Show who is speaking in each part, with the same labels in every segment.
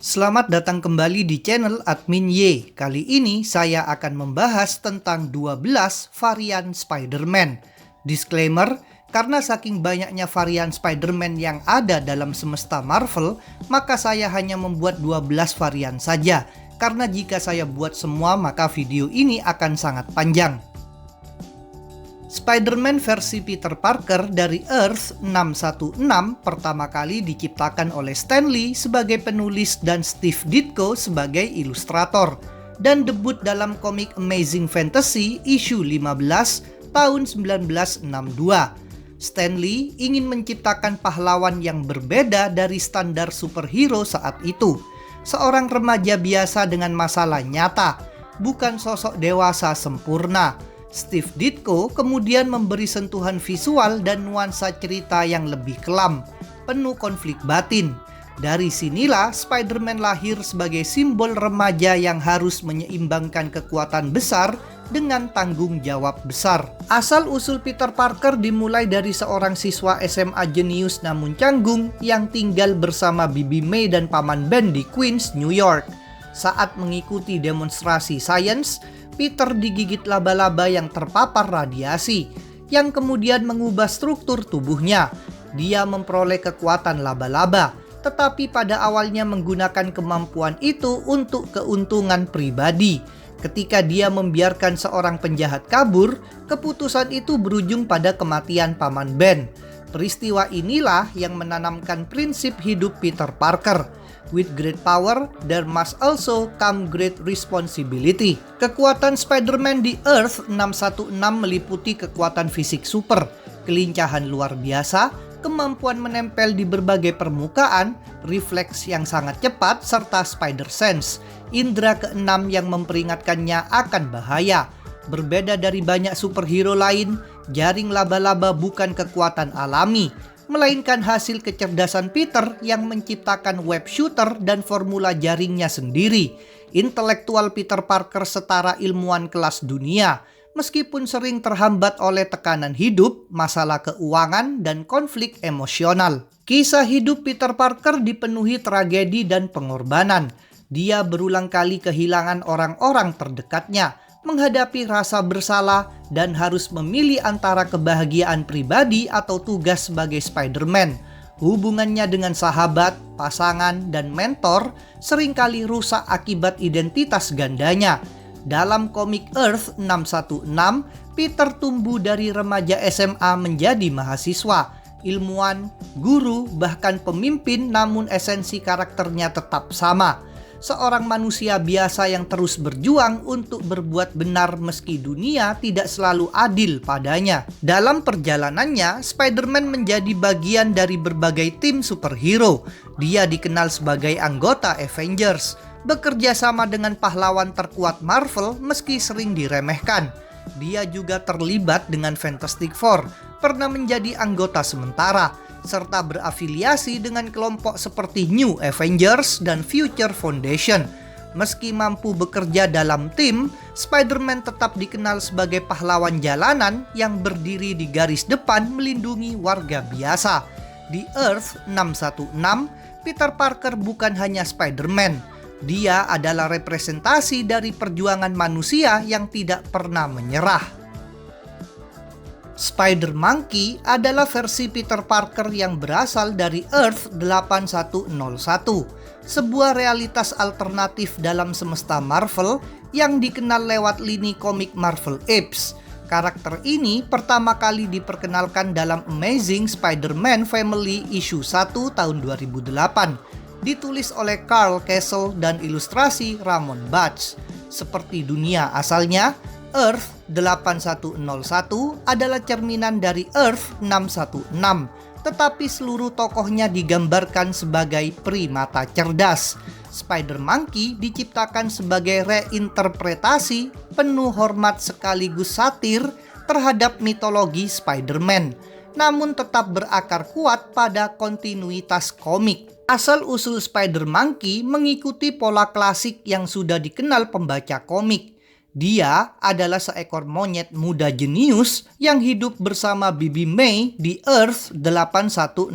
Speaker 1: Selamat datang kembali di channel Admin Y. Kali ini saya akan membahas tentang 12 varian Spider-Man. Disclaimer, karena saking banyaknya varian Spider-Man yang ada dalam semesta Marvel, maka saya hanya membuat 12 varian saja. Karena jika saya buat semua, maka video ini akan sangat panjang. Spider-Man versi Peter Parker dari Earth 616 pertama kali diciptakan oleh Stan Lee sebagai penulis dan Steve Ditko sebagai ilustrator, dan debut dalam komik Amazing Fantasy issue 15 tahun 1962. Stan Lee ingin menciptakan pahlawan yang berbeda dari standar superhero saat itu. Seorang remaja biasa dengan masalah nyata, bukan sosok dewasa sempurna. Steve Ditko kemudian memberi sentuhan visual dan nuansa cerita yang lebih kelam, penuh konflik batin. Dari sinilah Spider-Man lahir sebagai simbol remaja yang harus menyeimbangkan kekuatan besar dengan tanggung jawab besar. Asal-usul Peter Parker dimulai dari seorang siswa SMA jenius namun canggung yang tinggal bersama Bibi May dan Paman Ben di Queens, New York. Saat mengikuti demonstrasi sains, Peter digigit laba-laba yang terpapar radiasi, yang kemudian mengubah struktur tubuhnya. Dia memperoleh kekuatan laba-laba, tetapi pada awalnya menggunakan kemampuan itu untuk keuntungan pribadi. Ketika dia membiarkan seorang penjahat kabur, keputusan itu berujung pada kematian Paman Ben. Peristiwa inilah yang menanamkan prinsip hidup Peter Parker. With great power, there must also come great responsibility. Kekuatan Spider-Man di Earth 616 meliputi kekuatan fisik super, kelincahan luar biasa, kemampuan menempel di berbagai permukaan, refleks yang sangat cepat, serta spider sense, indera keenam yang memperingatkannya akan bahaya. Berbeda dari banyak superhero lain, jaring laba-laba bukan kekuatan alami, melainkan hasil kecerdasan Peter yang menciptakan web shooter dan formula jaringnya sendiri. Intelektual Peter Parker setara ilmuwan kelas dunia, meskipun sering terhambat oleh tekanan hidup, masalah keuangan, dan konflik emosional. Kisah hidup Peter Parker dipenuhi tragedi dan pengorbanan. Dia berulang kali kehilangan orang-orang terdekatnya, menghadapi rasa bersalah, dan harus memilih antara kebahagiaan pribadi atau tugas sebagai Spider-Man. Hubungannya dengan sahabat, pasangan, dan mentor seringkali rusak akibat identitas gandanya. Dalam komik Earth 616, Peter tumbuh dari remaja SMA menjadi mahasiswa, ilmuwan, guru, bahkan pemimpin, namun esensi karakternya tetap sama. Seorang manusia biasa yang terus berjuang untuk berbuat benar meski dunia tidak selalu adil padanya. Dalam perjalanannya, Spider-Man menjadi bagian dari berbagai tim superhero. Dia dikenal sebagai anggota Avengers, bekerja sama dengan pahlawan terkuat Marvel meski sering diremehkan. Dia juga terlibat dengan Fantastic Four, pernah menjadi anggota sementara, serta berafiliasi dengan kelompok seperti New Avengers dan Future Foundation. Meski mampu bekerja dalam tim, Spider-Man tetap dikenal sebagai pahlawan jalanan yang berdiri di garis depan melindungi warga biasa. Di Earth 616, Peter Parker bukan hanya Spider-Man. Dia adalah representasi dari perjuangan manusia yang tidak pernah menyerah. Spider-Monkey adalah versi Peter Parker yang berasal dari Earth 8101, sebuah realitas alternatif dalam semesta Marvel yang dikenal lewat lini komik Marvel Apes. Karakter ini pertama kali diperkenalkan dalam Amazing Spider-Man Family issue 1 tahun 2008, ditulis oleh Carl Castle dan ilustrasi Ramon Butch. Seperti dunia asalnya, Earth 8101 adalah cerminan dari Earth 616, tetapi seluruh tokohnya digambarkan sebagai primata cerdas. Spider-Monkey diciptakan sebagai reinterpretasi penuh hormat sekaligus satir terhadap mitologi Spider-Man, namun tetap berakar kuat pada kontinuitas komik. Asal-usul Spider-Monkey mengikuti pola klasik yang sudah dikenal pembaca komik. Dia adalah seekor monyet muda jenius yang hidup bersama Bibi May di Earth 8101.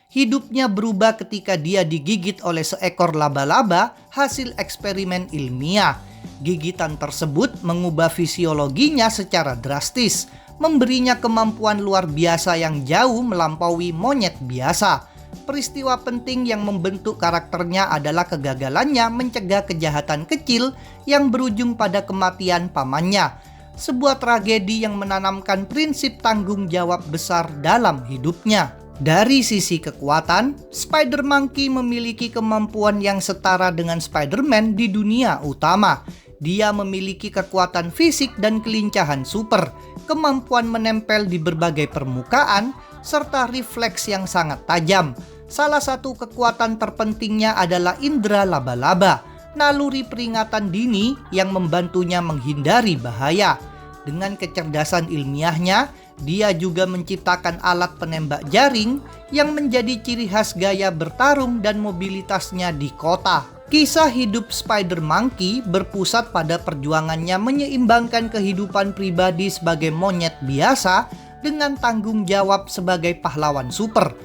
Speaker 1: Hidupnya berubah ketika dia digigit oleh seekor laba-laba hasil eksperimen ilmiah. Gigitan tersebut mengubah fisiologinya secara drastis, memberinya kemampuan luar biasa yang jauh melampaui monyet biasa. Peristiwa penting yang membentuk karakternya adalah kegagalannya mencegah kejahatan kecil yang berujung pada kematian pamannya. Sebuah tragedi yang menanamkan prinsip tanggung jawab besar dalam hidupnya. Dari sisi kekuatan, Spider Monkey memiliki kemampuan yang setara dengan Spider-Man di dunia utama. Dia memiliki kekuatan fisik dan kelincahan super, kemampuan menempel di berbagai permukaan, serta refleks yang sangat tajam. Salah satu kekuatan terpentingnya adalah indera laba-laba, naluri peringatan dini yang membantunya menghindari bahaya. Dengan kecerdasan ilmiahnya, dia juga menciptakan alat penembak jaring yang menjadi ciri khas gaya bertarung dan mobilitasnya di kota. Kisah hidup Spider Monkey berpusat pada perjuangannya menyeimbangkan kehidupan pribadi sebagai monyet biasa dengan tanggung jawab sebagai pahlawan super.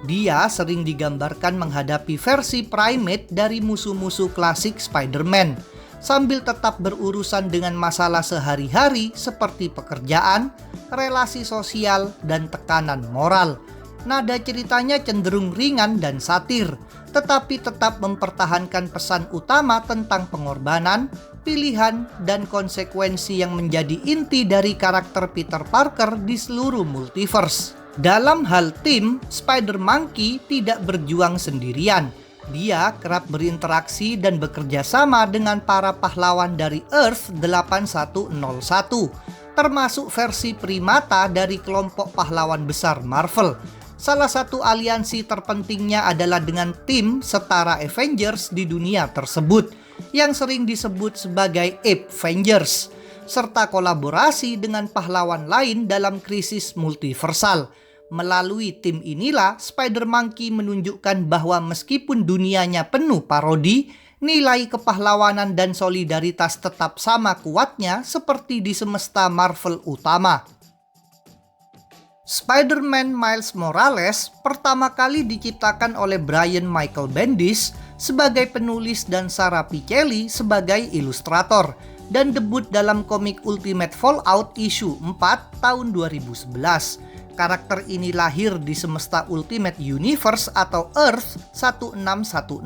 Speaker 1: Dia sering digambarkan menghadapi versi primate dari musuh-musuh klasik Spider-Man, sambil tetap berurusan dengan masalah sehari-hari seperti pekerjaan, relasi sosial, dan tekanan moral. Nada ceritanya cenderung ringan dan satir, tetapi tetap mempertahankan pesan utama tentang pengorbanan, pilihan, dan konsekuensi yang menjadi inti dari karakter Peter Parker di seluruh multiverse. Dalam hal tim, Spider Monkey tidak berjuang sendirian. Dia kerap berinteraksi dan bekerja sama dengan para pahlawan dari Earth 8101, termasuk versi primata dari kelompok pahlawan besar Marvel. Salah satu aliansi terpentingnya adalah dengan tim setara Avengers di dunia tersebut, yang sering disebut sebagai Avengers, serta kolaborasi dengan pahlawan lain dalam krisis multiversal. Melalui tim inilah Spider Monkey menunjukkan bahwa meskipun dunianya penuh parodi, nilai kepahlawanan dan solidaritas tetap sama kuatnya seperti di semesta Marvel utama. Spider-Man Miles Morales pertama kali diciptakan oleh Brian Michael Bendis sebagai penulis dan Sara Pichelli sebagai ilustrator, dan debut dalam komik Ultimate Fallout issue 4 tahun 2011. Karakter ini lahir di semesta Ultimate Universe atau Earth 1610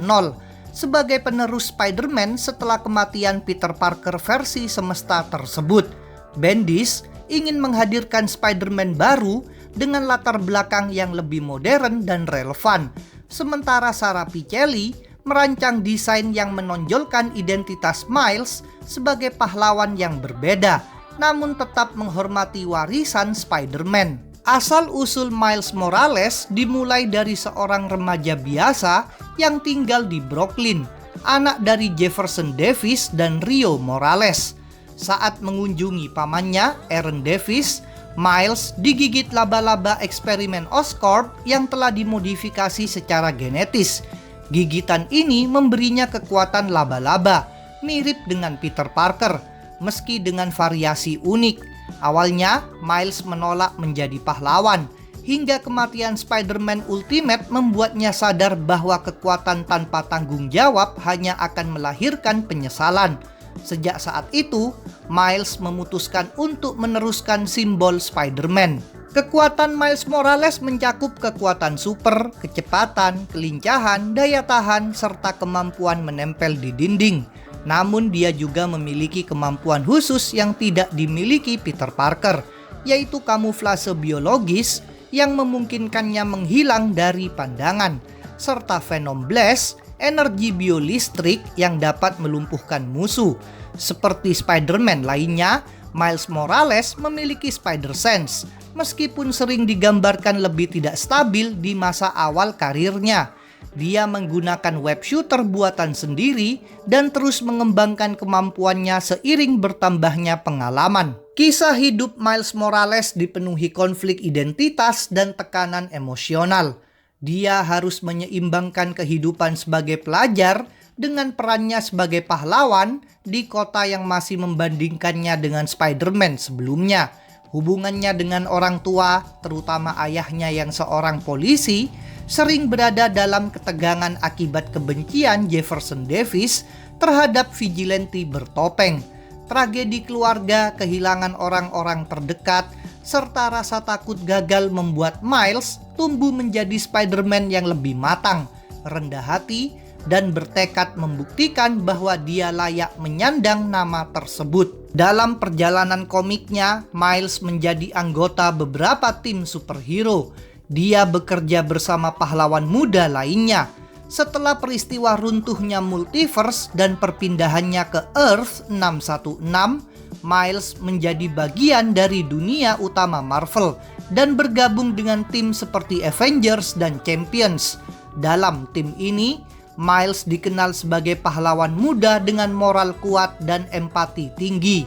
Speaker 1: sebagai penerus Spider-Man setelah kematian Peter Parker versi semesta tersebut. Bendis ingin menghadirkan Spider-Man baru dengan latar belakang yang lebih modern dan relevan, sementara Sara Pichelli merancang desain yang menonjolkan identitas Miles sebagai pahlawan yang berbeda, namun tetap menghormati warisan Spider-Man. Asal-usul Miles Morales dimulai dari seorang remaja biasa yang tinggal di Brooklyn, anak dari Jefferson Davis dan Rio Morales. Saat mengunjungi pamannya, Aaron Davis, Miles digigit laba-laba eksperimen Oscorp yang telah dimodifikasi secara genetis. Gigitan ini memberinya kekuatan laba-laba, mirip dengan Peter Parker, meski dengan variasi unik. Awalnya, Miles menolak menjadi pahlawan, hingga kematian Spider-Man Ultimate membuatnya sadar bahwa kekuatan tanpa tanggung jawab hanya akan melahirkan penyesalan. Sejak saat itu, Miles memutuskan untuk meneruskan simbol Spider-Man. Kekuatan Miles Morales mencakup kekuatan super, kecepatan, kelincahan, daya tahan, serta kemampuan menempel di dinding. Namun dia juga memiliki kemampuan khusus yang tidak dimiliki Peter Parker, yaitu kamuflase biologis yang memungkinkannya menghilang dari pandangan, serta Venom Blast, energi biolistrik yang dapat melumpuhkan musuh. Seperti Spider-Man lainnya, Miles Morales memiliki Spider Sense, meskipun sering digambarkan lebih tidak stabil di masa awal karirnya. Dia menggunakan web shooter buatan sendiri dan terus mengembangkan kemampuannya seiring bertambahnya pengalaman. Kisah hidup Miles Morales dipenuhi konflik identitas dan tekanan emosional. Dia harus menyeimbangkan kehidupan sebagai pelajar dengan perannya sebagai pahlawan di kota yang masih membandingkannya dengan Spider-Man sebelumnya. Hubungannya dengan orang tua, terutama ayahnya yang seorang polisi, sering berada dalam ketegangan akibat kebencian Jefferson Davis terhadap vigilante bertopeng, tragedi keluarga, kehilangan orang-orang terdekat, serta rasa takut gagal membuat Miles tumbuh menjadi Spider-Man yang lebih matang, rendah hati, dan bertekad membuktikan bahwa dia layak menyandang nama tersebut. Dalam perjalanan komiknya, Miles menjadi anggota beberapa tim superhero. Dia bekerja bersama pahlawan muda lainnya. Setelah peristiwa runtuhnya multiverse dan perpindahannya ke Earth 616, Miles menjadi bagian dari dunia utama Marvel dan bergabung dengan tim seperti Avengers dan Champions. Dalam tim ini, Miles dikenal sebagai pahlawan muda dengan moral kuat dan empati tinggi.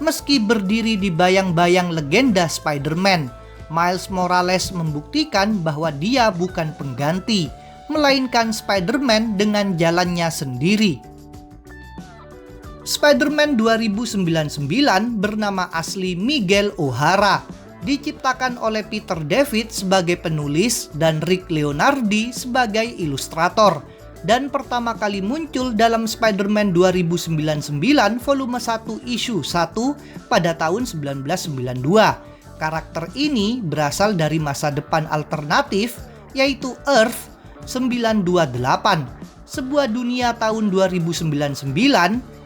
Speaker 1: Meski berdiri di bayang-bayang legenda Spider-Man, Miles Morales membuktikan bahwa dia bukan pengganti, melainkan Spider-Man dengan jalannya sendiri. Spider-Man 2099 bernama asli Miguel O'Hara, diciptakan oleh Peter David sebagai penulis dan Rick Leonardi sebagai ilustrator, dan pertama kali muncul dalam Spider-Man 2099 volume 1 issue 1 pada tahun 1992. Karakter ini berasal dari masa depan alternatif, yaitu Earth 928, sebuah dunia tahun 2099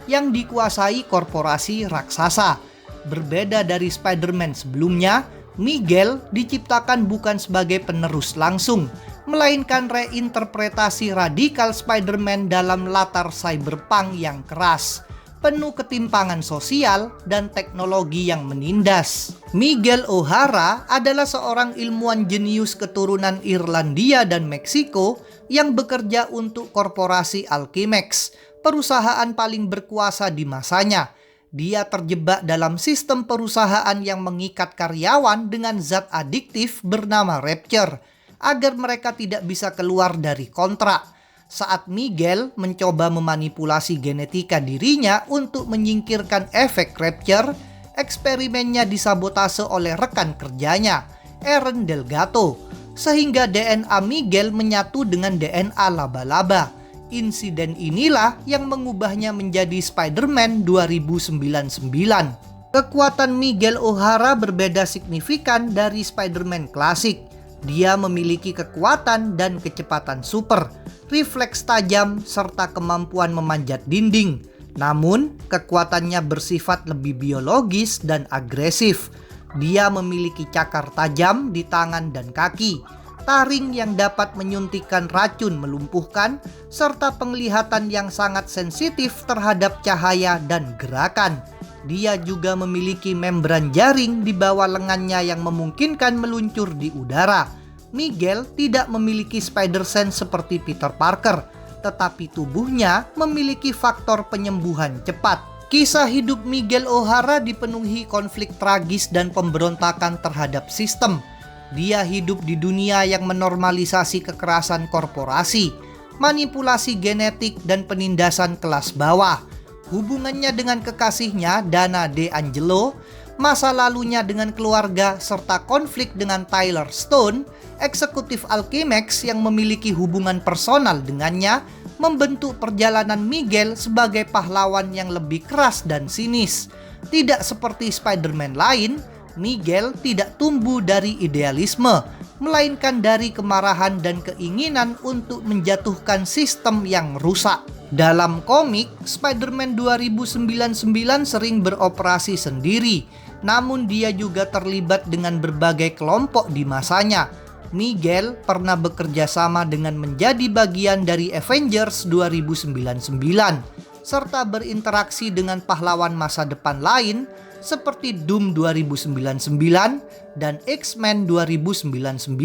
Speaker 1: yang dikuasai korporasi raksasa. Berbeda dari Spider-Man sebelumnya, Miguel diciptakan bukan sebagai penerus langsung, melainkan reinterpretasi radikal Spider-Man dalam latar cyberpunk yang keras, penuh ketimpangan sosial dan teknologi yang menindas. Miguel O'Hara adalah seorang ilmuwan jenius keturunan Irlandia dan Meksiko yang bekerja untuk korporasi Alchemax, perusahaan paling berkuasa di masanya. Dia terjebak dalam sistem perusahaan yang mengikat karyawan dengan zat adiktif bernama Rapture, agar mereka tidak bisa keluar dari kontrak. Saat Miguel mencoba memanipulasi genetika dirinya untuk menyingkirkan efek Rapture, eksperimennya disabotase oleh rekan kerjanya, Aaron Delgado, sehingga DNA Miguel menyatu dengan DNA laba-laba. Insiden inilah yang mengubahnya menjadi Spider-Man 2099. Kekuatan Miguel O'Hara berbeda signifikan dari Spider-Man klasik. Dia memiliki kekuatan dan kecepatan super, refleks tajam, serta kemampuan memanjat dinding. Namun, kekuatannya bersifat lebih biologis dan agresif. Dia memiliki cakar tajam di tangan dan kaki, taring yang dapat menyuntikkan racun melumpuhkan, serta penglihatan yang sangat sensitif terhadap cahaya dan gerakan. Dia juga memiliki membran jaring di bawah lengannya yang memungkinkan meluncur di udara. Miguel tidak memiliki spider sense seperti Peter Parker, tetapi tubuhnya memiliki faktor penyembuhan cepat. Kisah hidup Miguel O'Hara dipenuhi konflik tragis dan pemberontakan terhadap sistem. Dia hidup di dunia yang menormalisasi kekerasan korporasi, manipulasi genetik, dan penindasan kelas bawah. Hubungannya dengan kekasihnya, Dana DeAngelo, masa lalunya dengan keluarga, serta konflik dengan Tyler Stone, eksekutif Alchemax yang memiliki hubungan personal dengannya, membentuk perjalanan Miguel sebagai pahlawan yang lebih keras dan sinis. Tidak seperti Spider-Man lain, Miguel tidak tumbuh dari idealisme, melainkan dari kemarahan dan keinginan untuk menjatuhkan sistem yang rusak. Dalam komik, Spider-Man 2099 sering beroperasi sendiri, namun dia juga terlibat dengan berbagai kelompok di masanya. Miguel pernah bekerja sama dengan menjadi bagian dari Avengers 2099, serta berinteraksi dengan pahlawan masa depan lain seperti Doom 2099 dan X-Men 2099.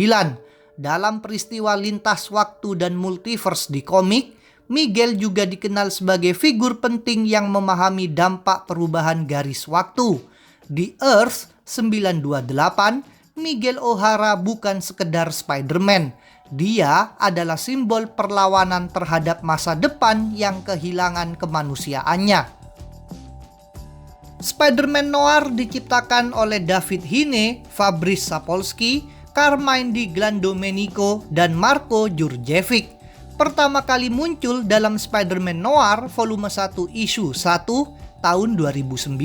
Speaker 1: Dalam peristiwa lintas waktu dan multiverse di komik, Miguel juga dikenal sebagai figur penting yang memahami dampak perubahan garis waktu. Di Earth 928, Miguel O'Hara bukan sekedar Spider-Man. Dia adalah simbol perlawanan terhadap masa depan yang kehilangan kemanusiaannya. Spider-Man Noir diciptakan oleh David Hine, Fabrice Sapolsky, Carmine Di Glandomenico, dan Marko Djurdjevic. Pertama kali muncul dalam Spider-Man Noir volume 1 issue 1 tahun 2009.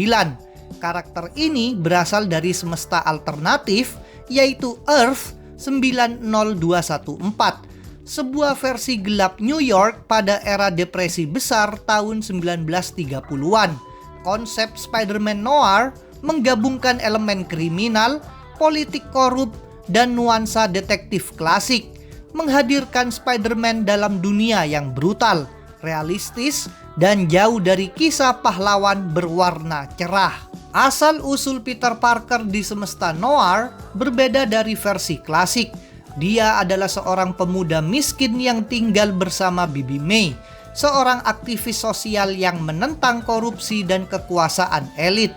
Speaker 1: Karakter ini berasal dari semesta alternatif, yaitu Earth 90214, sebuah versi gelap New York pada era depresi besar tahun 1930-an. Konsep Spider-Man Noir menggabungkan elemen kriminal, politik korup, dan nuansa detektif klasik, menghadirkan Spider-Man dalam dunia yang brutal, realistis, dan jauh dari kisah pahlawan berwarna cerah. Asal-usul Peter Parker di semesta noir berbeda dari versi klasik. Dia adalah seorang pemuda miskin yang tinggal bersama Bibi May, seorang aktivis sosial yang menentang korupsi dan kekuasaan elit.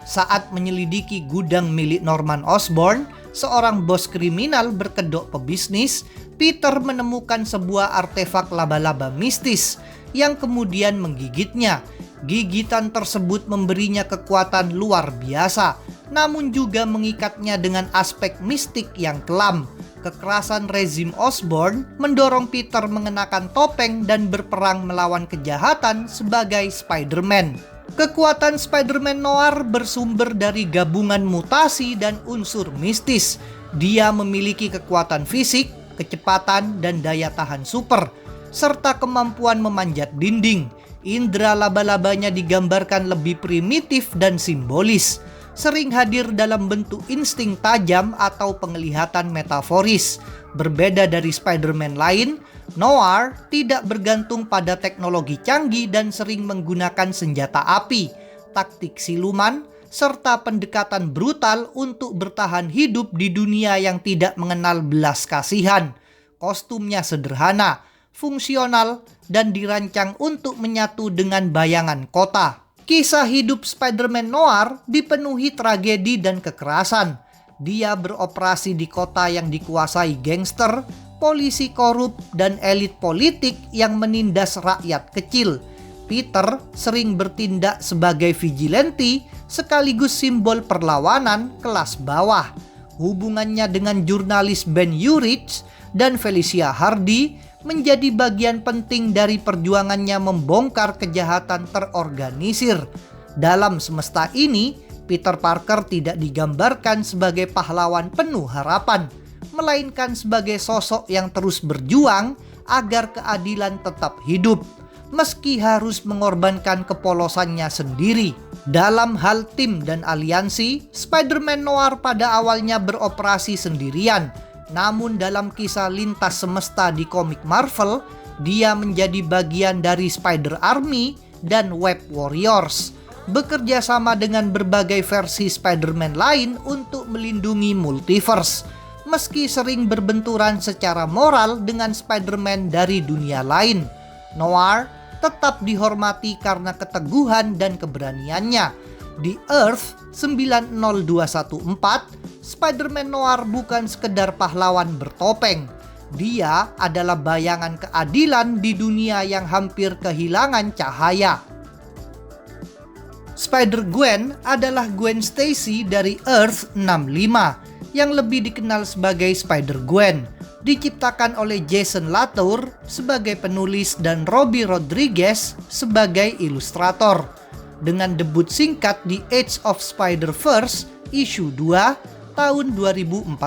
Speaker 1: Saat menyelidiki gudang milik Norman Osborn, seorang bos kriminal berkedok pebisnis, Peter menemukan sebuah artefak laba-laba mistis yang kemudian menggigitnya. Gigitan tersebut memberinya kekuatan luar biasa, namun juga mengikatnya dengan aspek mistik yang kelam. Kekerasan rezim Osborn mendorong Peter mengenakan topeng dan berperang melawan kejahatan sebagai Spider-Man. Kekuatan Spider-Man Noir bersumber dari gabungan mutasi dan unsur mistis. Dia memiliki kekuatan fisik, kecepatan, dan daya tahan super, serta kemampuan memanjat dinding. Indra laba-labanya digambarkan lebih primitif dan simbolis, sering hadir dalam bentuk insting tajam atau penglihatan metaforis. Berbeda dari Spider-Man lain, Noir tidak bergantung pada teknologi canggih dan sering menggunakan senjata api, taktik siluman, serta pendekatan brutal untuk bertahan hidup di dunia yang tidak mengenal belas kasihan. Kostumnya sederhana, fungsional, dan dirancang untuk menyatu dengan bayangan kota. Kisah hidup Spider-Man Noir dipenuhi tragedi dan kekerasan. Dia beroperasi di kota yang dikuasai gangster, polisi korup, dan elit politik yang menindas rakyat kecil. Peter sering bertindak sebagai vigilante sekaligus simbol perlawanan kelas bawah. Hubungannya dengan jurnalis Ben Urich dan Felicia Hardy menjadi bagian penting dari perjuangannya membongkar kejahatan terorganisir. Dalam semesta ini, Peter Parker tidak digambarkan sebagai pahlawan penuh harapan, melainkan sebagai sosok yang terus berjuang agar keadilan tetap hidup, meski harus mengorbankan kepolosannya sendiri. Dalam hal tim dan aliansi, Spider-Man Noir pada awalnya beroperasi sendirian. Namun dalam kisah lintas semesta di komik Marvel, dia menjadi bagian dari Spider Army dan Web Warriors, bekerja sama dengan berbagai versi Spider-Man lain untuk melindungi multiverse. Meski sering berbenturan secara moral dengan Spider-Man dari dunia lain, Noir tetap dihormati karena keteguhan dan keberaniannya. Di Earth 90214, Spider-Man Noir bukan sekedar pahlawan bertopeng. Dia adalah bayangan keadilan di dunia yang hampir kehilangan cahaya. Spider-Gwen adalah Gwen Stacy dari Earth 65 yang lebih dikenal sebagai Spider-Gwen, diciptakan oleh Jason Latour sebagai penulis dan Robbie Rodriguez sebagai ilustrator. Dengan debut singkat di Age of Spider-Verse issue 2 tahun 2014.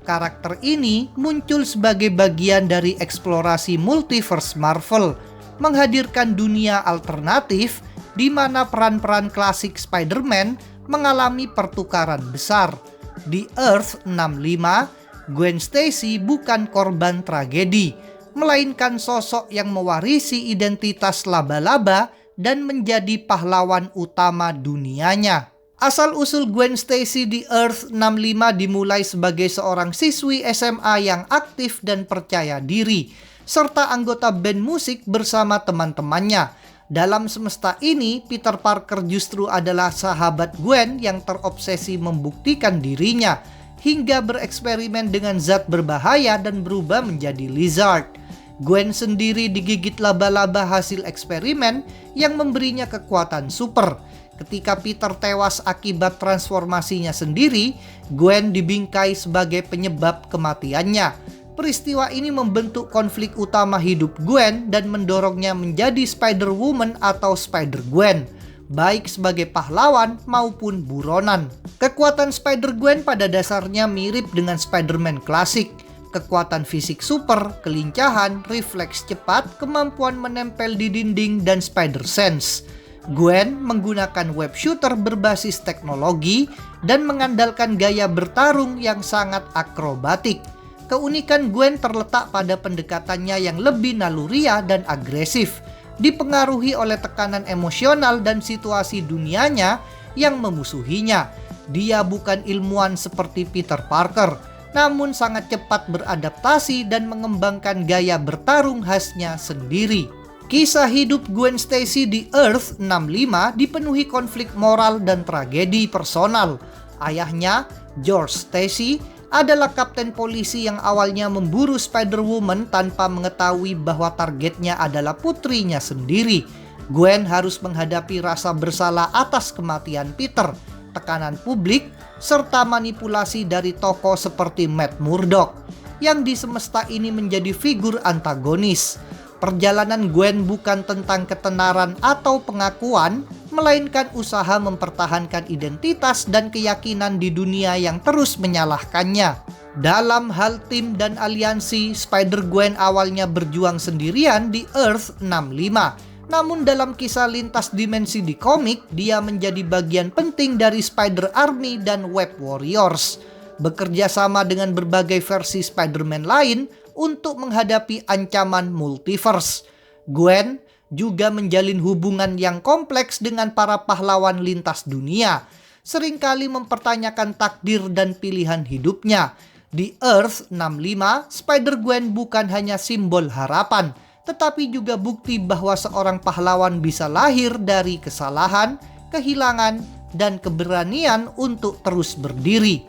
Speaker 1: Karakter ini muncul sebagai bagian dari eksplorasi multiverse Marvel, menghadirkan dunia alternatif di mana peran-peran klasik Spider-Man mengalami pertukaran besar. Di Earth 65, Gwen Stacy bukan korban tragedi, melainkan sosok yang mewarisi identitas laba-laba dan menjadi pahlawan utama dunianya. Asal-usul Gwen Stacy di Earth 65 dimulai sebagai seorang siswi SMA yang aktif dan percaya diri, serta anggota band musik bersama teman-temannya. Dalam semesta ini, Peter Parker justru adalah sahabat Gwen yang terobsesi membuktikan dirinya, hingga bereksperimen dengan zat berbahaya dan berubah menjadi lizard. Gwen sendiri digigit laba-laba hasil eksperimen yang memberinya kekuatan super. Ketika Peter tewas akibat transformasinya sendiri, Gwen dibingkai sebagai penyebab kematiannya. Peristiwa ini membentuk konflik utama hidup Gwen dan mendorongnya menjadi Spider-Woman atau Spider-Gwen, baik sebagai pahlawan maupun buronan. Kekuatan Spider-Gwen pada dasarnya mirip dengan Spider-Man klasik. Kekuatan fisik super, kelincahan, refleks cepat, kemampuan menempel di dinding, dan Spider-Sense. Gwen menggunakan web shooter berbasis teknologi dan mengandalkan gaya bertarung yang sangat akrobatik. Keunikan Gwen terletak pada pendekatannya yang lebih naluriah dan agresif, dipengaruhi oleh tekanan emosional dan situasi dunianya yang memusuhinya. Dia bukan ilmuwan seperti Peter Parker, namun sangat cepat beradaptasi dan mengembangkan gaya bertarung khasnya sendiri. Kisah hidup Gwen Stacy di Earth 65 dipenuhi konflik moral dan tragedi personal. Ayahnya, George Stacy, adalah kapten polisi yang awalnya memburu Spider-Woman tanpa mengetahui bahwa targetnya adalah putrinya sendiri. Gwen harus menghadapi rasa bersalah atas kematian Peter, tekanan publik, serta manipulasi dari tokoh seperti Matt Murdock, yang di semesta ini menjadi figur antagonis. Perjalanan Gwen bukan tentang ketenaran atau pengakuan, melainkan usaha mempertahankan identitas dan keyakinan di dunia yang terus menyalahkannya. Dalam hal tim dan aliansi, Spider-Gwen awalnya berjuang sendirian di Earth 65. Namun dalam kisah lintas dimensi di komik, dia menjadi bagian penting dari Spider Army dan Web Warriors, bekerja sama dengan berbagai versi Spider-Man lain untuk menghadapi ancaman multiverse. Gwen juga menjalin hubungan yang kompleks dengan para pahlawan lintas dunia, seringkali mempertanyakan takdir dan pilihan hidupnya. Di Earth 65, Spider-Gwen bukan hanya simbol harapan, tetapi juga bukti bahwa seorang pahlawan bisa lahir dari kesalahan, kehilangan, dan keberanian untuk terus berdiri.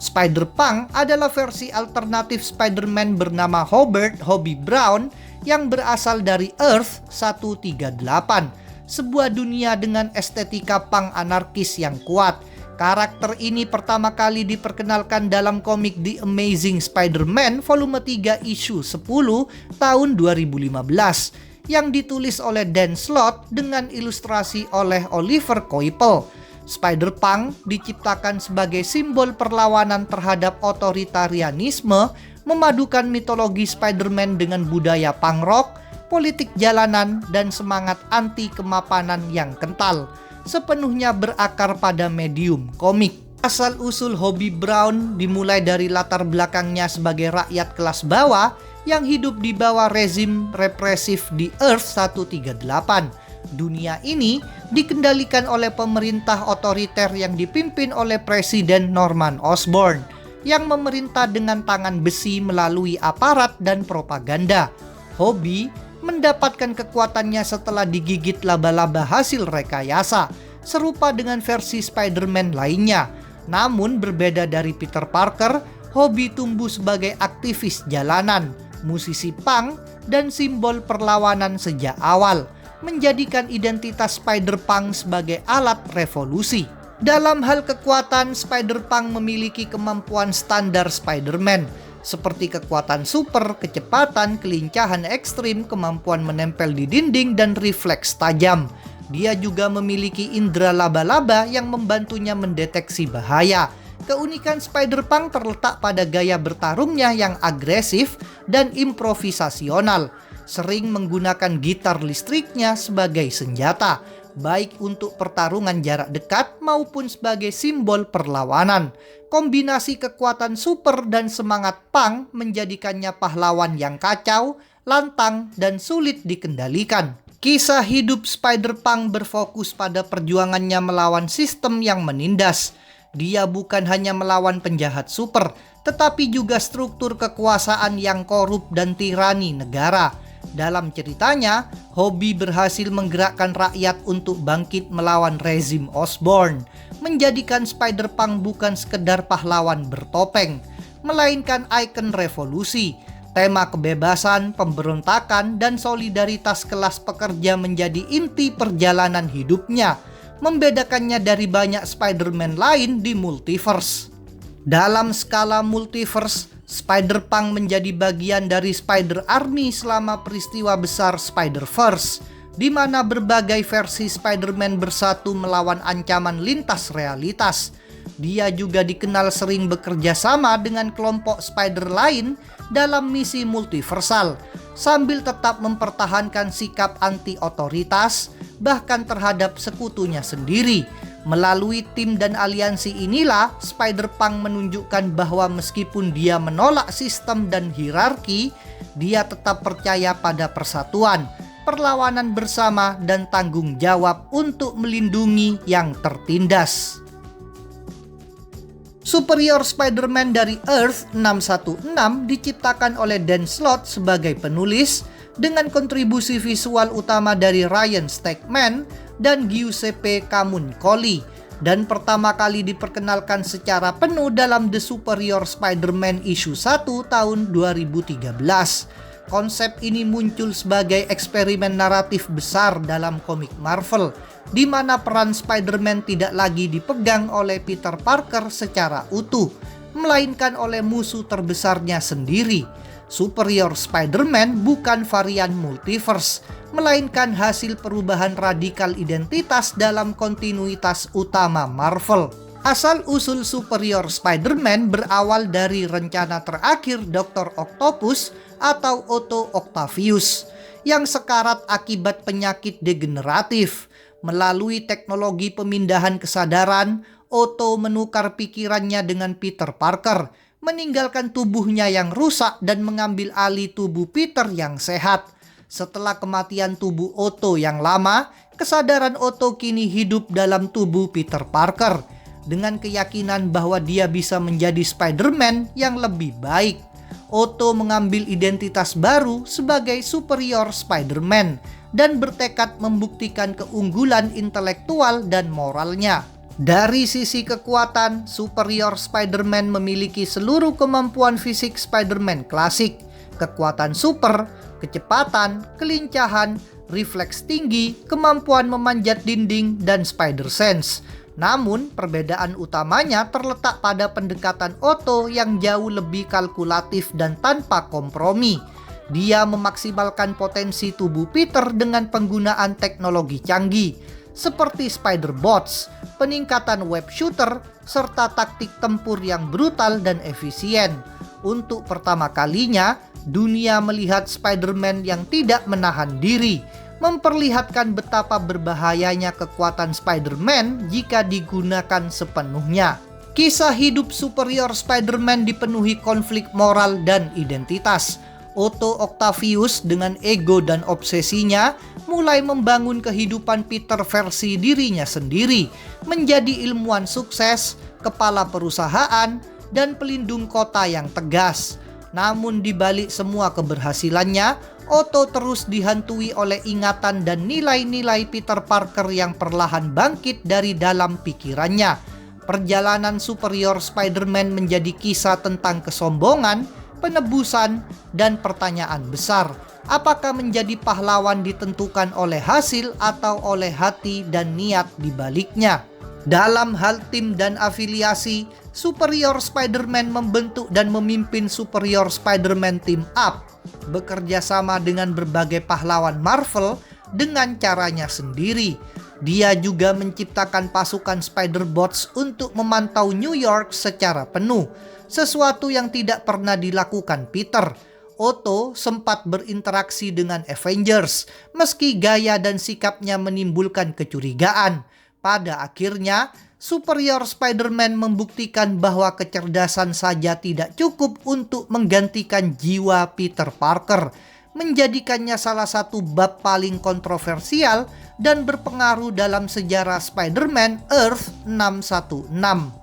Speaker 1: Spider-Punk adalah versi alternatif Spider-Man bernama Hobart Hobie Brown yang berasal dari Earth 138, sebuah dunia dengan estetika punk anarkis yang kuat. Karakter ini pertama kali diperkenalkan dalam komik The Amazing Spider-Man volume 3 issue 10 tahun 2015 yang ditulis oleh Dan Slott dengan ilustrasi oleh Oliver Coipel. Spider-Punk diciptakan sebagai simbol perlawanan terhadap otoritarianisme, memadukan mitologi Spider-Man dengan budaya punk rock, politik jalanan, dan semangat anti kemapanan yang kental, sepenuhnya berakar pada medium komik. Asal-usul Hobie Brown dimulai dari latar belakangnya sebagai rakyat kelas bawah yang hidup di bawah rezim represif di Earth 138. Dunia ini dikendalikan oleh pemerintah otoriter yang dipimpin oleh Presiden Norman Osborn, yang memerintah dengan tangan besi melalui aparat dan propaganda. Hobie mendapatkan kekuatannya setelah digigit laba-laba hasil rekayasa, serupa dengan versi Spider-Man lainnya. Namun berbeda dari Peter Parker, Hobie tumbuh sebagai aktivis jalanan, musisi punk, dan simbol perlawanan sejak awal, menjadikan identitas Spider-Punk sebagai alat revolusi. Dalam hal kekuatan, Spider-Punk memiliki kemampuan standar Spider-Man, seperti kekuatan super, kecepatan, kelincahan ekstrim, kemampuan menempel di dinding, dan refleks tajam. Dia juga memiliki indera laba-laba yang membantunya mendeteksi bahaya. Keunikan Spider-Punk terletak pada gaya bertarungnya yang agresif dan improvisasional, sering menggunakan gitar listriknya sebagai senjata, baik untuk pertarungan jarak dekat maupun sebagai simbol perlawanan. Kombinasi kekuatan super dan semangat punk menjadikannya pahlawan yang kacau, lantang, dan sulit dikendalikan. Kisah hidup Spider-Punk berfokus pada perjuangannya melawan sistem yang menindas. Dia bukan hanya melawan penjahat super, tetapi juga struktur kekuasaan yang korup dan tirani negara. Dalam ceritanya, Hobie berhasil menggerakkan rakyat untuk bangkit melawan rezim Osborn, menjadikan Spider-Punk bukan sekedar pahlawan bertopeng, melainkan ikon revolusi. Tema kebebasan, pemberontakan, dan solidaritas kelas pekerja menjadi inti perjalanan hidupnya, membedakannya dari banyak Spider-Man lain di multiverse. Dalam skala multiverse, Spider-Punk menjadi bagian dari Spider Army selama peristiwa besar Spider-Verse, di mana berbagai versi Spider-Man bersatu melawan ancaman lintas realitas. Dia juga dikenal sering bekerja sama dengan kelompok Spider lain dalam misi multiversal, sambil tetap mempertahankan sikap anti-otoritas, bahkan terhadap sekutunya sendiri. Melalui tim dan aliansi inilah, Spider-Punk menunjukkan bahwa meskipun dia menolak sistem dan hierarki, dia tetap percaya pada persatuan, perlawanan bersama, dan tanggung jawab untuk melindungi yang tertindas. Superior Spider-Man dari Earth 616 diciptakan oleh Dan Slott sebagai penulis, dengan kontribusi visual utama dari Ryan Stegman dan Giuseppe Camuncoli, dan pertama kali diperkenalkan secara penuh dalam The Superior Spider-Man issue 1 tahun 2013. Konsep ini muncul sebagai eksperimen naratif besar dalam komik Marvel, di mana peran Spider-Man tidak lagi dipegang oleh Peter Parker secara utuh, melainkan oleh musuh terbesarnya sendiri. Superior Spider-Man bukan varian multiverse, melainkan hasil perubahan radikal identitas dalam kontinuitas utama Marvel. Asal-usul Superior Spider-Man berawal dari rencana terakhir Dr. Octopus atau Otto Octavius yang sekarat akibat penyakit degeneratif. Melalui teknologi pemindahan kesadaran, Otto menukar pikirannya dengan Peter Parker, meninggalkan tubuhnya yang rusak dan mengambil alih tubuh Peter yang sehat. Setelah kematian tubuh Otto yang lama, kesadaran Otto kini hidup dalam tubuh Peter Parker, dengan keyakinan bahwa dia bisa menjadi Spider-Man yang lebih baik. Otto mengambil identitas baru sebagai Superior Spider-Man dan bertekad membuktikan keunggulan intelektual dan moralnya. Dari sisi kekuatan, Superior Spider-Man memiliki seluruh kemampuan fisik Spider-Man klasik, kekuatan super, kecepatan, kelincahan, refleks tinggi, kemampuan memanjat dinding, dan Spider Sense. Namun, perbedaan utamanya terletak pada pendekatan Otto yang jauh lebih kalkulatif dan tanpa kompromi. Dia memaksimalkan potensi tubuh Peter dengan penggunaan teknologi canggih, seperti Spider-Bots, peningkatan web shooter, serta taktik tempur yang brutal dan efisien. Untuk pertama kalinya, dunia melihat Spider-Man yang tidak menahan diri, memperlihatkan betapa berbahayanya kekuatan Spider-Man jika digunakan sepenuhnya. Kisah hidup Superior Spider-Man dipenuhi konflik moral dan identitas. Otto Octavius dengan ego dan obsesinya mulai membangun kehidupan Peter versi dirinya sendiri, menjadi ilmuwan sukses, kepala perusahaan, dan pelindung kota yang tegas. Namun di balik semua keberhasilannya, Otto terus dihantui oleh ingatan dan nilai-nilai Peter Parker yang perlahan bangkit dari dalam pikirannya. Perjalanan Superior Spider-Man menjadi kisah tentang kesombongan, penebusan, dan pertanyaan besar. Apakah menjadi pahlawan ditentukan oleh hasil atau oleh hati dan niat di baliknya? Dalam hal tim dan afiliasi, Superior Spider-Man membentuk dan memimpin Superior Spider-Man Team Up, bekerja sama dengan berbagai pahlawan Marvel dengan caranya sendiri. Dia juga menciptakan pasukan Spider-Bots untuk memantau New York secara penuh, sesuatu yang tidak pernah dilakukan Peter. Otto sempat berinteraksi dengan Avengers, meski gaya dan sikapnya menimbulkan kecurigaan. Pada akhirnya, Superior Spider-Man membuktikan bahwa kecerdasan saja tidak cukup untuk menggantikan jiwa Peter Parker, menjadikannya salah satu bab paling kontroversial dan berpengaruh dalam sejarah Spider-Man Earth 616.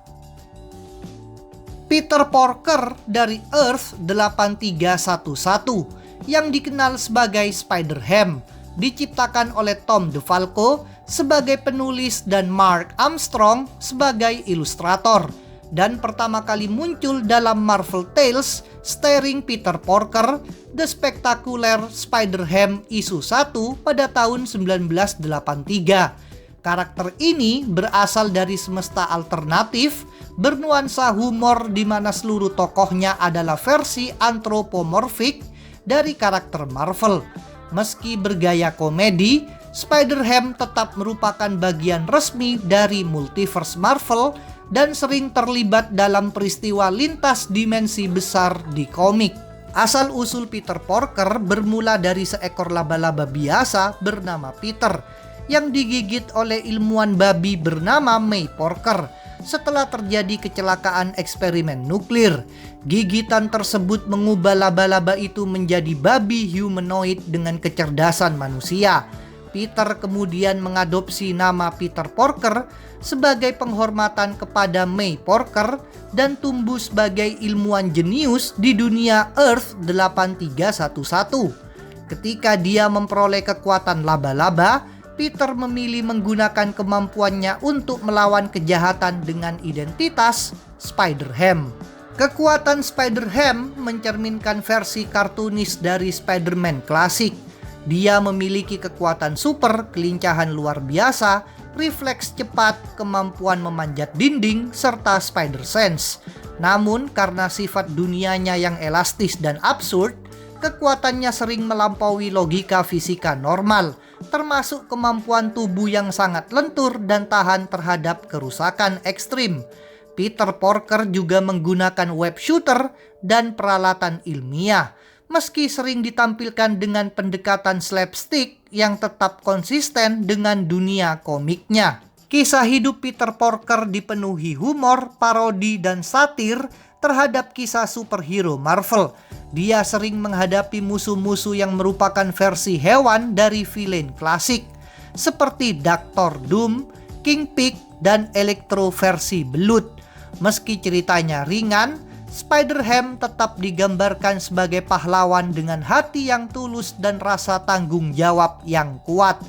Speaker 1: Peter Parker dari Earth 8311 yang dikenal sebagai Spider-Ham diciptakan oleh Tom DeFalco sebagai penulis dan Mark Armstrong sebagai ilustrator. dan pertama kali muncul dalam Marvel Tales starring Peter Parker, The Spectacular Spider-Ham issue 1 pada tahun 1983. Karakter ini berasal dari semesta alternatif, bernuansa humor di mana seluruh tokohnya adalah versi antropomorfik dari karakter Marvel. Meski bergaya komedi, Spider-Ham tetap merupakan bagian resmi dari multiverse Marvel dan sering terlibat dalam peristiwa lintas dimensi besar di komik. Asal-usul Peter Parker bermula dari seekor laba-laba biasa bernama Peter yang digigit oleh ilmuwan babi bernama May Parker setelah terjadi kecelakaan eksperimen nuklir. Gigitan tersebut mengubah laba-laba itu menjadi babi humanoid dengan kecerdasan manusia. Peter kemudian mengadopsi nama Peter Parker sebagai penghormatan kepada May Parker dan tumbuh sebagai ilmuwan jenius di dunia Earth 8311. Ketika dia memperoleh kekuatan laba-laba, Peter memilih menggunakan kemampuannya untuk melawan kejahatan dengan identitas Spider-Ham. Kekuatan Spider-Ham mencerminkan versi kartunis dari Spider-Man klasik. Dia memiliki kekuatan super, kelincahan luar biasa, refleks cepat, kemampuan memanjat dinding, serta spider sense. Namun karena sifat dunianya yang elastis dan absurd, kekuatannya sering melampaui logika fisika normal, termasuk kemampuan tubuh yang sangat lentur dan tahan terhadap kerusakan ekstrim. Peter Parker juga menggunakan web shooter dan peralatan ilmiah, meski sering ditampilkan dengan pendekatan slapstick yang tetap konsisten dengan dunia komiknya. Kisah hidup Peter Parker dipenuhi humor, parodi, dan satir terhadap kisah superhero Marvel. Dia sering menghadapi musuh-musuh yang merupakan versi hewan dari villain klasik, seperti Dr. Doom, Kingpin, dan Electro versi belut. Meski ceritanya ringan, Spider-Ham tetap digambarkan sebagai pahlawan dengan hati yang tulus dan rasa tanggung jawab yang kuat.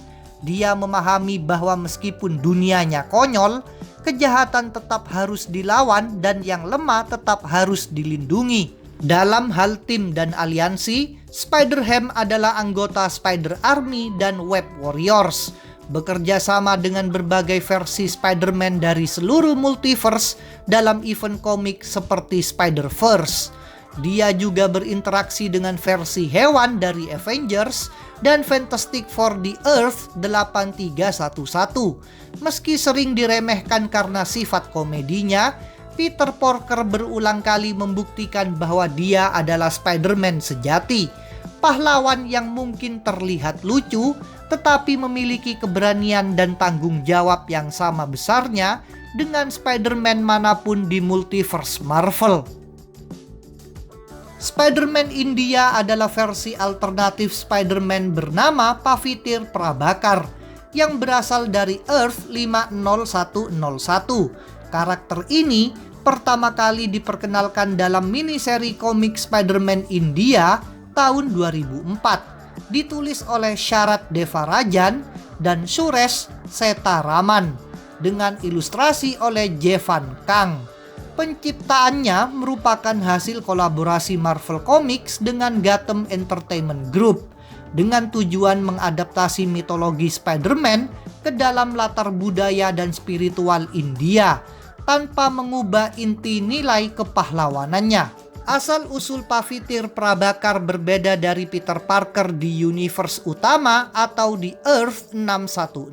Speaker 1: Dia memahami bahwa meskipun dunianya konyol, kejahatan tetap harus dilawan dan yang lemah tetap harus dilindungi. Dalam hal tim dan aliansi, Spider-Ham adalah anggota Spider Army dan Web Warriors, bekerja sama dengan berbagai versi Spider-Man dari seluruh multiverse dalam event komik seperti Spider-Verse. Dia juga berinteraksi dengan versi hewan dari Avengers dan Fantastic Four di Earth 8311. Meski sering diremehkan karena sifat komedinya, Peter Parker berulang kali membuktikan bahwa dia adalah Spider-Man sejati. Pahlawan yang mungkin terlihat lucu, tetapi memiliki keberanian dan tanggung jawab yang sama besarnya dengan Spider-Man manapun di multiverse Marvel. Spider-Man India adalah versi alternatif Spider-Man bernama Pavitir Prabhakar yang berasal dari Earth 50101. Karakter ini pertama kali diperkenalkan dalam miniseri komik Spider-Man India tahun 2004. Ditulis oleh Sharat Devarajan dan Suresh Setaraman dengan ilustrasi oleh Jevan Kang. Penciptaannya merupakan hasil kolaborasi Marvel Comics dengan Gotham Entertainment Group dengan tujuan mengadaptasi mitologi Spider-Man ke dalam latar budaya dan spiritual India tanpa mengubah inti nilai kepahlawanannya. Asal-usul Pavitir Prabhakar berbeda dari Peter Parker di universe utama atau di Earth 616.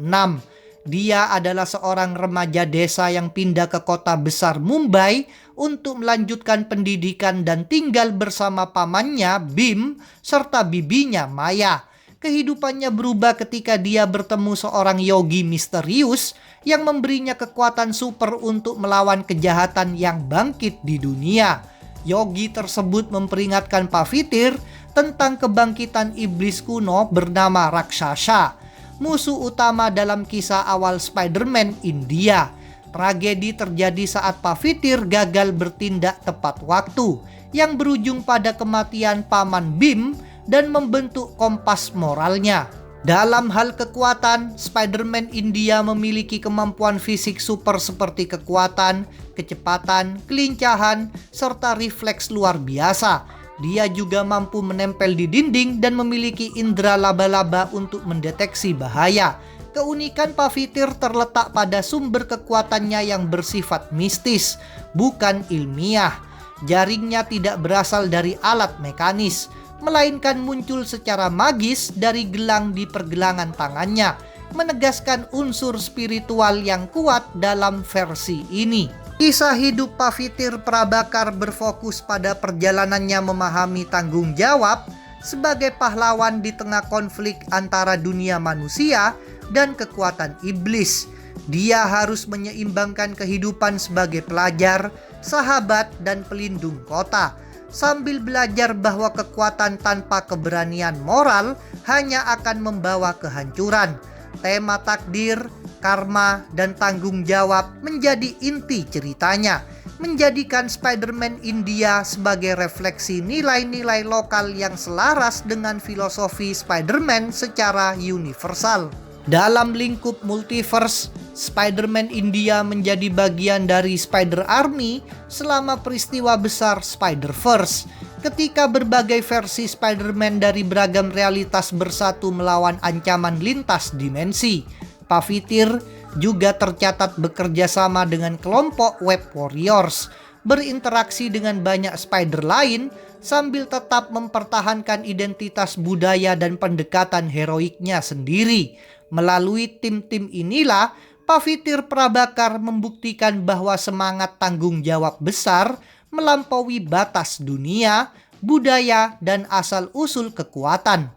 Speaker 1: Dia adalah seorang remaja desa yang pindah ke kota besar Mumbai untuk melanjutkan pendidikan dan tinggal bersama pamannya Bim serta bibinya Maya. Kehidupannya berubah ketika dia bertemu seorang yogi misterius yang memberinya kekuatan super untuk melawan kejahatan yang bangkit di dunia. Yogi tersebut memperingatkan Pavitir tentang kebangkitan iblis kuno bernama Raksasa, musuh utama dalam kisah awal Spider-Man India. Tragedi terjadi saat Pavitir gagal bertindak tepat waktu, yang berujung pada kematian paman Bim dan membentuk kompas moralnya. Dalam hal kekuatan, Spider-Man India memiliki kemampuan fisik super seperti kekuatan, kecepatan, kelincahan, serta refleks luar biasa. Dia juga mampu menempel di dinding dan memiliki indera laba-laba untuk mendeteksi bahaya. Keunikan Pavitir terletak pada sumber kekuatannya yang bersifat mistis, bukan ilmiah. Jaringnya tidak berasal dari alat mekanis, melainkan muncul secara magis dari gelang di pergelangan tangannya, menegaskan unsur spiritual yang kuat dalam versi ini. Kisah hidup Pavitir Prabhakar berfokus pada perjalanannya memahami tanggung jawab sebagai pahlawan di tengah konflik antara dunia manusia dan kekuatan iblis. Dia harus menyeimbangkan kehidupan sebagai pelajar, sahabat, dan pelindung kota, sambil belajar bahwa kekuatan tanpa keberanian moral hanya akan membawa kehancuran. Tema takdir, karma, dan tanggung jawab menjadi inti ceritanya, menjadikan Spider-Man India sebagai refleksi nilai-nilai lokal yang selaras dengan filosofi Spider-Man secara universal. Dalam lingkup multiverse, Spider-Man India menjadi bagian dari Spider Army selama peristiwa besar Spider-Verse, ketika berbagai versi Spider-Man dari beragam realitas bersatu melawan ancaman lintas dimensi. Pavitir juga tercatat bekerja sama dengan kelompok Web Warriors, berinteraksi dengan banyak spider lain, sambil tetap mempertahankan identitas budaya dan pendekatan heroiknya sendiri. Melalui tim-tim inilah, Pavitir Prabhakar membuktikan bahwa semangat tanggung jawab besar melampaui batas dunia, budaya, dan asal-usul kekuatan.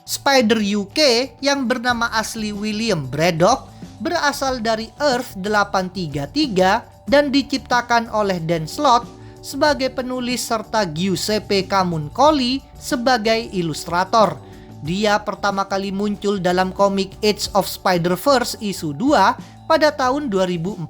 Speaker 1: Spider UK yang bernama asli William Braddock berasal dari Earth 833 dan diciptakan oleh Dan Slott sebagai penulis serta Giuseppe Camuncoli sebagai ilustrator. Dia pertama kali muncul dalam komik Age of Spider-Verse isu 2 pada tahun 2014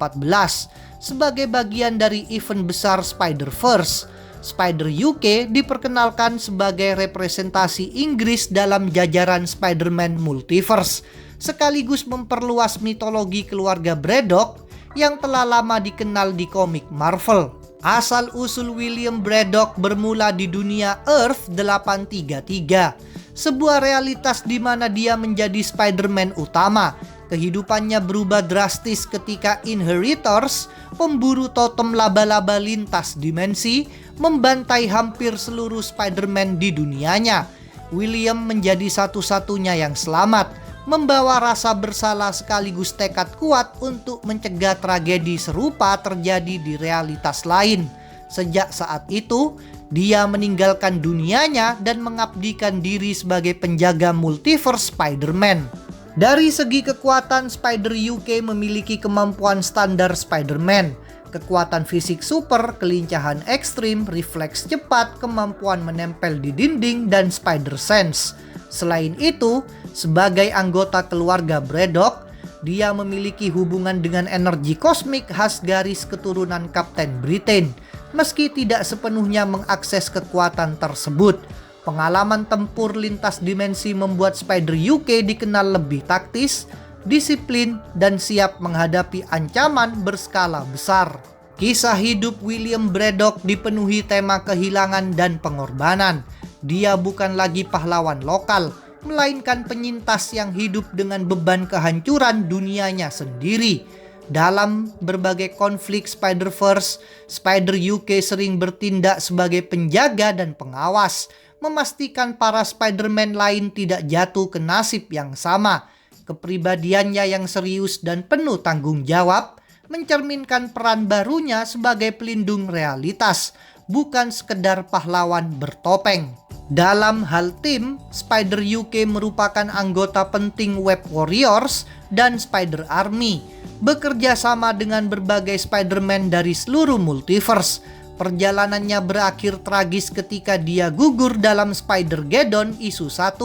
Speaker 1: sebagai bagian dari event besar Spider-Verse. Spider UK diperkenalkan sebagai representasi Inggris dalam jajaran Spider-Man Multiverse, sekaligus memperluas mitologi keluarga Braddock yang telah lama dikenal di komik Marvel. Asal-usul William Braddock bermula di dunia Earth 833, sebuah realitas di mana dia menjadi Spider-Man utama. Kehidupannya berubah drastis ketika Inheritors, pemburu totem laba-laba lintas dimensi, membantai hampir seluruh Spider-Man di dunianya. William menjadi satu-satunya yang selamat, membawa rasa bersalah sekaligus tekad kuat untuk mencegah tragedi serupa terjadi di realitas lain. Sejak saat itu, dia meninggalkan dunianya dan mengabdikan diri sebagai penjaga multiverse Spider-Man. Dari segi kekuatan, Spider UK memiliki kemampuan standar Spider-Man. Kekuatan fisik super, kelincahan ekstrim, refleks cepat, kemampuan menempel di dinding, dan Spider Sense. Selain itu, sebagai anggota keluarga Braddock, dia memiliki hubungan dengan energi kosmik khas garis keturunan Kapten Britain. Meski tidak sepenuhnya mengakses kekuatan tersebut, pengalaman tempur lintas dimensi membuat Spider UK dikenal lebih taktis, disiplin, dan siap menghadapi ancaman berskala besar. Kisah hidup William Braddock dipenuhi tema kehilangan dan pengorbanan. Dia bukan lagi pahlawan lokal, melainkan penyintas yang hidup dengan beban kehancuran dunianya sendiri. Dalam berbagai konflik Spider-Verse, Spider UK sering bertindak sebagai penjaga dan pengawas, memastikan para Spider-Man lain tidak jatuh ke nasib yang sama. Kepribadiannya yang serius dan penuh tanggung jawab mencerminkan peran barunya sebagai pelindung realitas, bukan sekedar pahlawan bertopeng. Dalam hal tim, Spider UK merupakan anggota penting Web Warriors dan Spider Army, bekerja sama dengan berbagai Spider-Man dari seluruh multiverse. Perjalanannya berakhir tragis ketika dia gugur dalam Spider-Geddon isu 1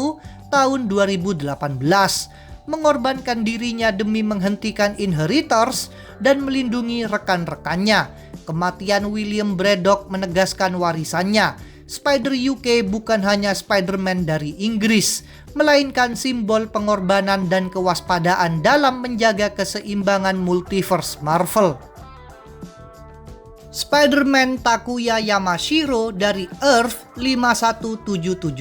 Speaker 1: tahun 2018, mengorbankan dirinya demi menghentikan Inheritors dan melindungi rekan-rekannya. Kematian William Braddock menegaskan warisannya. Spider UK bukan hanya Spider-Man dari Inggris, melainkan simbol pengorbanan dan kewaspadaan dalam menjaga keseimbangan multiverse Marvel. Spider-Man Takuya Yamashiro dari Earth 51778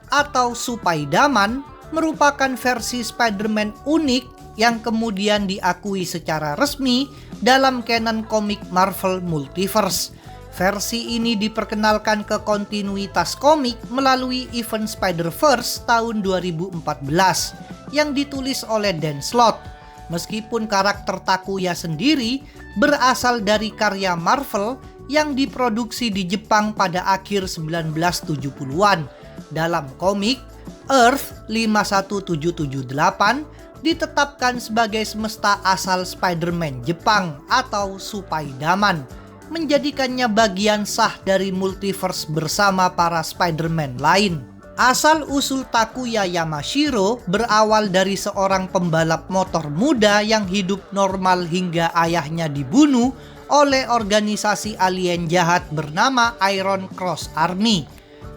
Speaker 1: atau Supaidaman merupakan versi Spider-Man unik yang kemudian diakui secara resmi dalam canon komik Marvel Multiverse. Versi ini diperkenalkan ke kontinuitas komik melalui event Spider-Verse tahun 2014 yang ditulis oleh Dan Slott. Meskipun karakter Takuya sendiri berasal dari karya Marvel yang diproduksi di Jepang pada akhir 1970-an. Dalam komik, Earth 51778 ditetapkan sebagai semesta asal Spider-Man Jepang atau Supaidaman, menjadikannya bagian sah dari multiverse bersama para Spider-Man lain. Asal-usul Takuya Yamashiro berawal dari seorang pembalap motor muda yang hidup normal hingga ayahnya dibunuh oleh organisasi alien jahat bernama Iron Cross Army.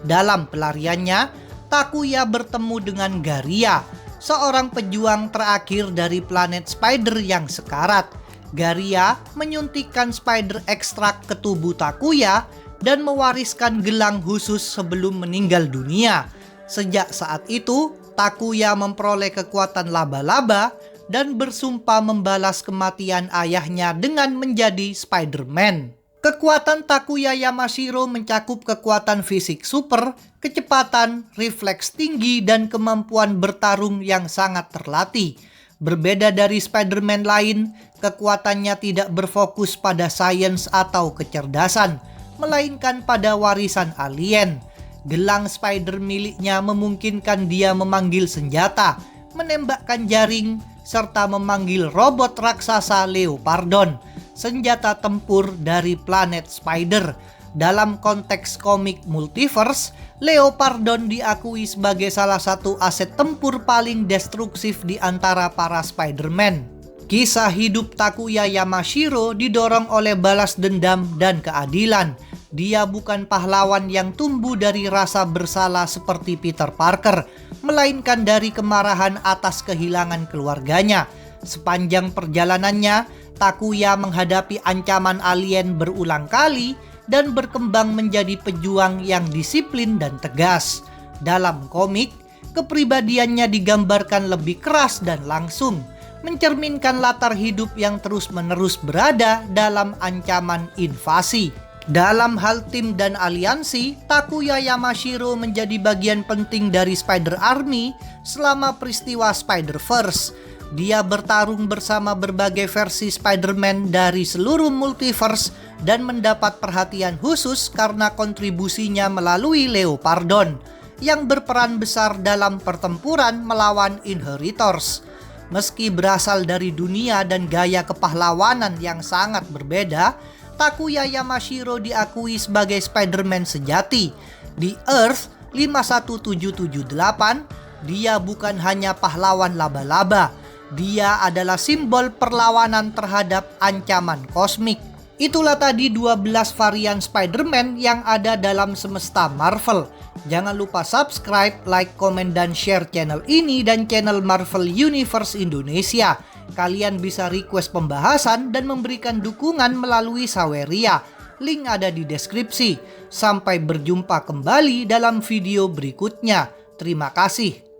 Speaker 1: Dalam pelariannya, Takuya bertemu dengan Garia, seorang pejuang terakhir dari planet Spider yang sekarat. Garia menyuntikkan Spider ekstrak ke tubuh Takuya dan mewariskan gelang khusus sebelum meninggal dunia. Sejak saat itu, Takuya memperoleh kekuatan laba-laba dan bersumpah membalas kematian ayahnya dengan menjadi Spider-Man. Kekuatan Takuya Yamashiro mencakup kekuatan fisik super, kecepatan, refleks tinggi, dan kemampuan bertarung yang sangat terlatih. Berbeda dari Spider-Man lain, kekuatannya tidak berfokus pada sains atau kecerdasan, melainkan pada warisan alien. Gelang Spider miliknya memungkinkan dia memanggil senjata, menembakkan jaring, serta memanggil robot raksasa Leopardon, senjata tempur dari planet Spider. Dalam konteks komik multiverse, Leopardon diakui sebagai salah satu aset tempur paling destruktif di antara para Spider-Man. Kisah hidup Takuya Yamashiro didorong oleh balas dendam dan keadilan. Dia bukan pahlawan yang tumbuh dari rasa bersalah seperti Peter Parker, melainkan dari kemarahan atas kehilangan keluarganya. Sepanjang perjalanannya, Takuya menghadapi ancaman alien berulang kali dan berkembang menjadi pejuang yang disiplin dan tegas. Dalam komik, kepribadiannya digambarkan lebih keras dan langsung, mencerminkan latar hidup yang terus-menerus berada dalam ancaman invasi. Dalam hal tim dan aliansi, Takuya Yamashiro menjadi bagian penting dari Spider Army selama peristiwa Spider-Verse. Dia bertarung bersama berbagai versi Spider-Man dari seluruh multiverse dan mendapat perhatian khusus karena kontribusinya melalui Leopardon yang berperan besar dalam pertempuran melawan Inheritors. Meski berasal dari dunia dan gaya kepahlawanan yang sangat berbeda, Takuya Yamashiro diakui sebagai Spider-Man sejati. Di Earth 51778, dia bukan hanya pahlawan laba-laba, dia adalah simbol perlawanan terhadap ancaman kosmik. Itulah tadi 12 varian Spider-Man yang ada dalam semesta Marvel. Jangan lupa subscribe, like, komen, dan share channel ini dan channel Marvel Universe Indonesia. Kalian bisa request pembahasan dan memberikan dukungan melalui Saweria. Link ada di deskripsi. Sampai berjumpa kembali dalam video berikutnya. Terima kasih.